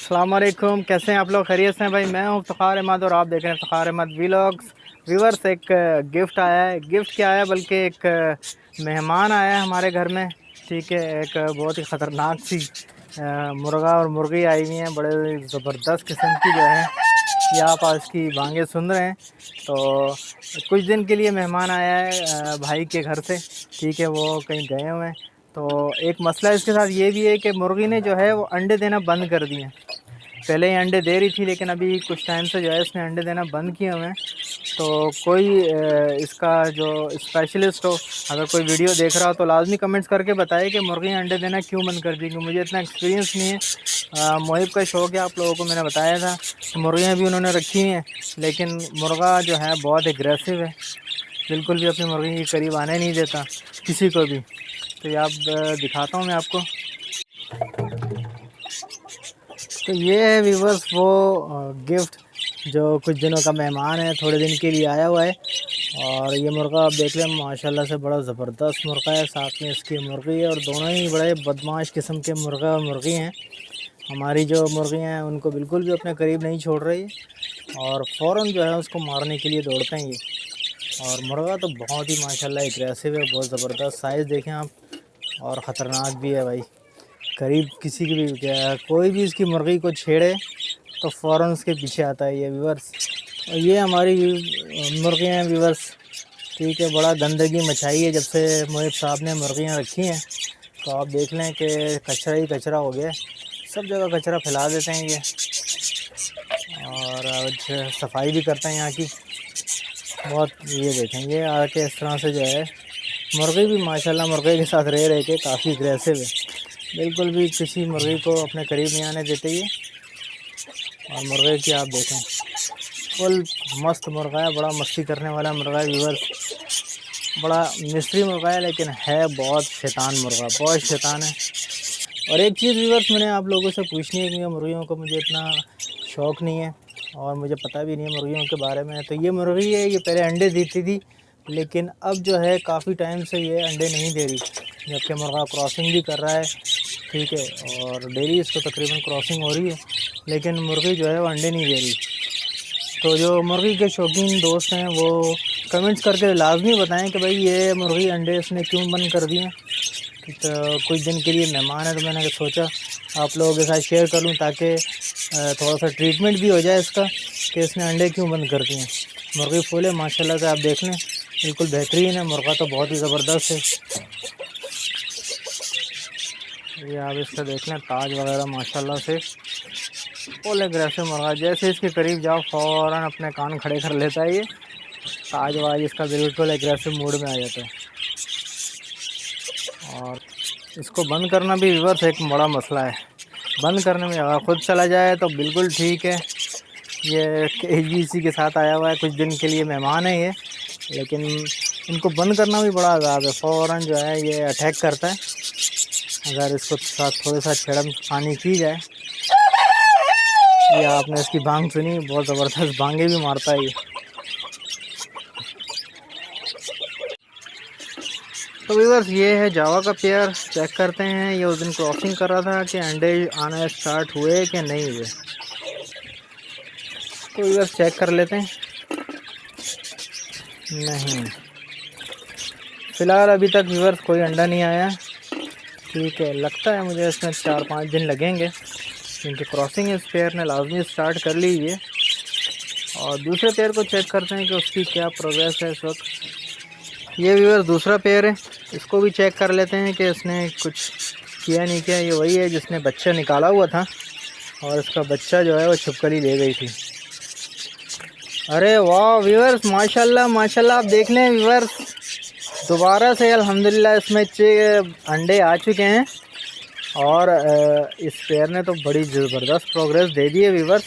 अस्सलाम वालेकुम। कैसे हैं आप लोग? खैरियत से हैं भाई? मैं हूं फ़ख़ार अहमद और आप देख रहे हैं फ़ख़ार अहमद व्लॉग्स। व्यूवर्स, एक गिफ्ट आया है। गिफ्ट क्या आया, बल्कि एक मेहमान आया है हमारे घर में। ठीक है, एक बहुत ही ख़तरनाक सी मुर्गा और मुर्गी आई हुई हैं, बड़े ज़बरदस्त किस्म की जो है। ये आप इसकी बांगे सुन रहे हैं। तो कुछ दिन के लिए मेहमान आया है भाई के घर से। ठीक है, वो कहीं गए हुए हैं। तो एक मसला इसके साथ ये भी है कि मुर्गी ने जो है वो अंडे देना बंद कर दिए। पहले ही अंडे दे रही थी, लेकिन अभी कुछ टाइम से जो है इसने अंडे देना बंद किए हुए हैं। तो कोई इसका जो स्पेशलिस्ट हो, अगर कोई वीडियो देख रहा हो तो लाजमी कमेंट्स करके बताए कि मुर्गियाँ अंडे देना क्यों बंद कर दी। क्योंकि मुझे इतना एक्सपीरियंस नहीं है। मोहिब का शौक़ है, आप लोगों को मैंने बताया था। तो मुर्गियाँ भी उन्होंने रखी हुई हैं, लेकिन मुर्गा जो है बहुत एग्रेसिव है, बिल्कुल भी अपनी मुर्गी के करीब आने नहीं देता किसी को भी। तो ये आप दिखाता हूँ मैं आपको। तो ये है व्यूवर्स वो गिफ्ट जो कुछ दिनों का मेहमान है, थोड़े दिन के लिए आया हुआ है। और ये मुर्गा आप देख लें, माशाल्लाह से बड़ा ज़बरदस्त मुर्गा है। साथ में इसकी मुर्गी है, और दोनों ही बड़े बदमाश किस्म के मुर्गा और मुर्गी हैं। हमारी जो मुर्गियाँ हैं उनको बिल्कुल भी अपने करीब नहीं छोड़ रही, और फ़ौरन जो है उसको मारने के लिए दौड़ते हैं ये। और मुर्गा तो बहुत ही माशाल्लाह एग्रेसिव है, बहुत ज़बरदस्त। साइज़ देखें आप, और ख़तरनाक भी है भाई। करीब किसी की भी कोई भी इसकी मुर्गी को छेड़े तो फ़ौरन उसके पीछे आता है ये व्यूवर्स। और ये हमारी मुर्गियाँ हैं व्यूवर्स। ठीक है, बड़ा गंदगी मचाई है जब से मोहिब साहब ने मुर्गियाँ रखी हैं। तो आप देख लें कि कचरा ही कचरा हो गया, सब जगह कचरा फैला देते हैं ये। और आज सफाई भी करते हैं यहाँ की बहुत। ये देखें, ये आके इस तरह से जो है, मुर्गी भी माशाल्लाह मुर्गे के साथ रह रह के काफ़ी एग्रेसिव है, बिल्कुल भी किसी मुर्गी को अपने करीब नहीं आने देते ये। और मुर्गे की आप देखें, फुल मस्त मुर्गा है, बड़ा मस्ती करने वाला मुर्गा है व्यूवर्स। बड़ा मिस्ट्री मुर्गा है, लेकिन है बहुत शैतान मुर्गा, बहुत शैतान है। और एक चीज़ व्यूवर्स मैंने आप लोगों से पूछनी है, क्योंकि मुर्गियों को मुझे इतना शौक़ नहीं है और मुझे पता भी नहीं है मुर्गियों के बारे में। तो ये मुर्गी है, ये पहले अंडे देती थी, लेकिन अब जो है काफ़ी टाइम से ये अंडे नहीं दे रही, जबकि मुर्गा क्रॉसिंग भी कर रहा है। ठीक है, और डेली इसको तकरीबन क्रॉसिंग हो रही है, लेकिन मुर्गी जो है वो अंडे नहीं दे रही। तो जो मुर्गी के शौकीन दोस्त हैं वो कमेंट्स करके लाजमी बताएं कि भाई ये मुर्गी अंडे इसने क्यों बंद कर दिए। तो कुछ दिन के लिए मेहमान है, तो मैंने सोचा आप लोगों के साथ शेयर कर लूँ, ताकि थोड़ा सा ट्रीटमेंट भी हो जाए इसका कि इसने अंडे क्यों बंद कर दिए। मुर्गी फूल है माशाल्लाह से, आप देख लें, बिल्कुल बेहतरीन है। मुर्गा तो बहुत ही ज़बरदस्त है। ये आप इसका देख लें, ताज वगैरह माशाल्लाह से फुल एग्रेसिव मुर्गा। जैसे इसके करीब जाओ फ़ौरन अपने कान खड़े कर लेता है ये। ताज वाज इसका बिल्कुल एग्रेसिव मूड में आ जाता है। और इसको बंद करना भी रिवर्स एक बड़ा मसला है। बंद करने में अगर ख़ुद चला जाए तो बिल्कुल ठीक है, ये केज भी इसी के साथ आया हुआ है, कुछ दिन के लिए मेहमान है ये। लेकिन इनको बंद करना भी बड़ा अज़ाब है, फ़ौरन जो है ये अटैक करता है अगर इसको साथ थोड़े सा छेड़खानी की जाए। ये आपने इसकी बांग सुनी, बहुत ज़बरदस्त बांगे भी मारता है ये। तो व्यूअर्स, ये है जावा का पेयर, चेक करते हैं। ये उस दिन क्रॉसिंग कर रहा था कि अंडे आना स्टार्ट हुए कि नहीं हुए। तो व्यूअर्स चेक कर लेते हैं। नहीं, फ़िलहाल अभी तक व्यूअर्स कोई अंडा नहीं आया। ठीक है, लगता है मुझे इसमें 4-5 दिन लगेंगे, क्योंकि क्रॉसिंग इस पेयर ने लाजमी स्टार्ट कर ली है। और दूसरे पेयर को चेक करते हैं कि उसकी क्या प्रोग्रेस है इस वक्त। ये व्यूअर्स दूसरा पेयर है, इसको भी चेक कर लेते हैं कि इसने कुछ किया नहीं किया। ये वही है जिसने बच्चा निकाला हुआ था, और इसका बच्चा जो है वो छिपकली ले गई थी। अरे वाह व्यूअर्स, माशाल्लाह माशाल्लाह, आप देख लें व्यूअर्स, दोबारा से अल्हम्दुलिल्लाह इसमें अंडे आ चुके हैं। और इस पेयर ने तो बड़ी ज़बरदस्त प्रोग्रेस दे दी है व्यूअर्स।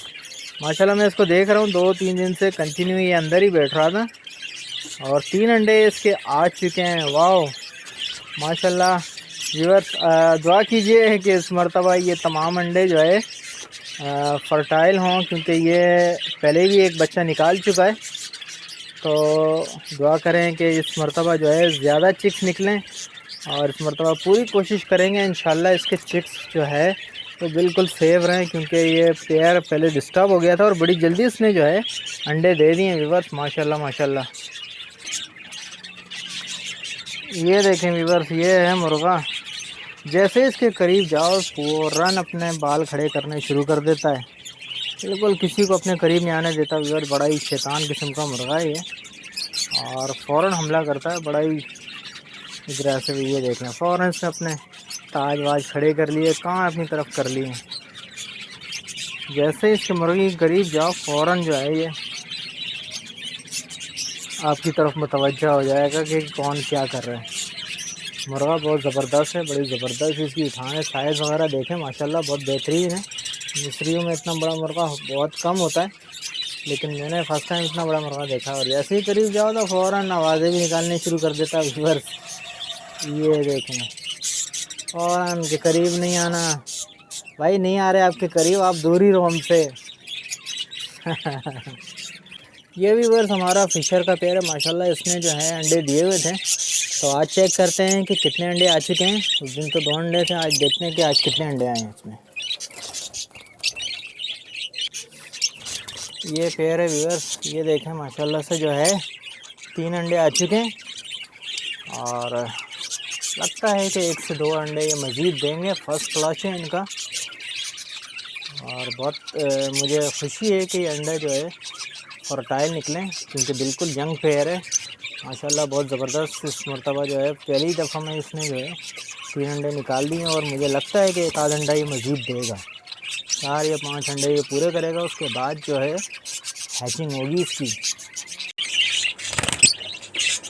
माशाल्लाह मैं इसको देख रहा हूँ 2-3 दिन से कंटिन्यू ये अंदर ही बैठ रहा था, और 3 अंडे इसके आ चुके हैं। वाह माशाल्लाह व्यूअर्स, दुआ कीजिए कि इस मरतबा ये तमाम अंडे जो है फ़र्टाइल हों, क्योंकि ये पहले भी एक बच्चा निकाल चुका है। तो दुआ करें कि इस मरतबा जो है ज़्यादा चिक्स निकलें, और इस मरतबा पूरी कोशिश करेंगे इंशाल्लाह इसके चिक्स जो है तो बिल्कुल सेफ रहें, क्योंकि ये पेयर पहले डिस्टर्ब हो गया था और बड़ी जल्दी इसने जो है अंडे दे दिए व्यूवर्स, माशाल्लाह माशाल्लाह। ये देखें व्यूवर्स, ये है मुर्गा। जैसे इसके करीब जाओ फ़ौरन अपने बाल खड़े करने शुरू कर देता है, बिल्कुल किसी को अपने करीब नहीं आने देता व्यूवर्स। बड़ा ही शैतान किस्म का मुर्गा है ये, और फ़ौरन हमला करता है, बड़ा ही अग्रेसिव। ये देख लें, फ़ौरन इसने अपने ताज वाज खड़े कर लिए, कहाँ अपनी तरफ कर लिए। जैसे इसके मुर्गे के करीब जाओ फ़ौरन जो है ये आपकी तरफ मुतवज्जा हो जाएगा कि कौन क्या कर रहा है। मुर्गा बहुत ज़बरदस्त है, बड़ी ज़बरदस्त इसकी उठाने साइज़ वगैरह देखें माशाल्लाह बहुत बेहतरीन है। मिस्रियों में इतना बड़ा मुर्गा बहुत कम होता है, लेकिन मैंने फ़र्स्ट टाइम इतना बड़ा मुर्गा देखा। और जैसे ही करीब जाओ तो फ़ौरन आवाज़ें भी निकालनी शुरू कर देता है व्यूअर्स। ये देखें, फ़ौरन के करीब नहीं आना भाई, नहीं आ रहे आपके करीब, आप दूर ही रहो हमसे। ये भी वर्ष हमारा फिशर का पेड़ है माशाल्लाह, इसने जो है अंडे दिए हुए थे। तो आज चेक करते हैं कि कितने अंडे आ चुके हैं। उस दिन तो 2 अंडे थे, आज देखते हैं कि आज कितने अंडे आए हैं इसमें। ये पेड़ है व्यूअर्स, ये देखें माशाल्लाह से जो है 3 अंडे आ चुके हैं, और लगता है कि 1 से 2 अंडे ये मज़ीद देंगे। फर्स्ट क्लास है इनका, और बहुत मुझे खुशी है कि ये अंडे जो है फर्टाइल निकलें, क्योंकि बिल्कुल यंग पेयर है माशाल्लाह, बहुत ज़बरदस्त। इस मरतबा जो है पहली दफ़ा में इसने जो है 3 अंडे निकाल दिए, और मुझे लगता है कि 1 आध अंडा ये मज़ीद देगा। 4 या 5 अंडे ये पूरे करेगा, उसके बाद जो है हैचिंग होगी इसकी।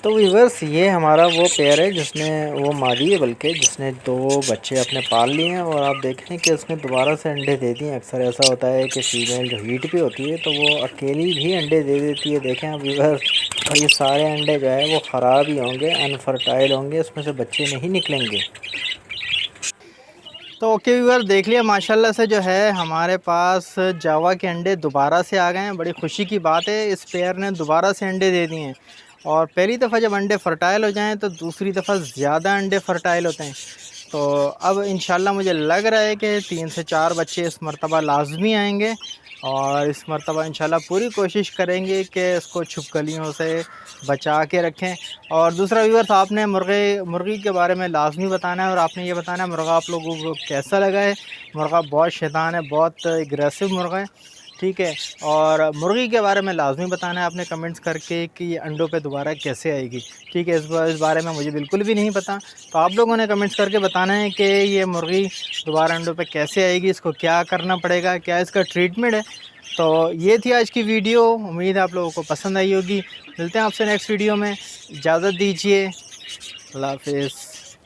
तो व्यूअर्स, ये हमारा वो पेयर है जिसने, वो मादी है बल्कि, जिसने 2 बच्चे अपने पाल लिए हैं, और आप देखें कि उसने दोबारा से अंडे दे दिए। अक्सर ऐसा होता है कि फ़ीमेल जो हीट पे होती है तो वो अकेली भी अंडे दे देती है। देखें आप व्यूअर्स, और ये सारे अंडे जो है वो ख़राब ही होंगे, अनफर्टाइल होंगे, इसमें से बच्चे नहीं निकलेंगे। तो ओके व्यूअर, देख लिया माशाल्लाह से जो है हमारे पास जावा के अंडे दोबारा से आ गए हैं। बड़ी खुशी की बात है, इस पेयर ने दोबारा से अंडे दे दिए हैं। और पहली दफ़ा जब अंडे फ़र्टाइल हो जाएं तो दूसरी दफ़ा ज़्यादा अंडे फ़र्टाइल होते हैं। तो अब इंशाल्लाह मुझे लग रहा है कि 3 से 4 बच्चे इस मरतबा लाजमी आएंगे, और इस मरतबा इंशाल्लाह पूरी कोशिश करेंगे कि इसको छुपकलियों से बचा के रखें। और दूसरा व्यूअर्स, आपने मुर्गी के बारे में लाजमी बताना है, और आपने ये बताना है मुर्गा आप लोगों को कैसा लगा है। मुर्गा बहुत शैतान है, बहुत एग्रेसिव मुर्गा है, ठीक है। और मुर्गी के बारे में लाजमी बताना है आपने कमेंट्स करके कि ये अंडों पे दोबारा कैसे आएगी, ठीक है। इस बारे में मुझे बिल्कुल भी नहीं पता, तो आप लोगों ने कमेंट्स करके बताना है कि ये मुर्गी दोबारा अंडों पे कैसे आएगी, इसको क्या करना पड़ेगा, क्या इसका ट्रीटमेंट है। तो ये थी आज की वीडियो, उम्मीद है आप लोगों को पसंद आई होगी। मिलते हैं आपसे नेक्स्ट वीडियो में, इजाज़त दीजिए, अल्लाह हाफिज़।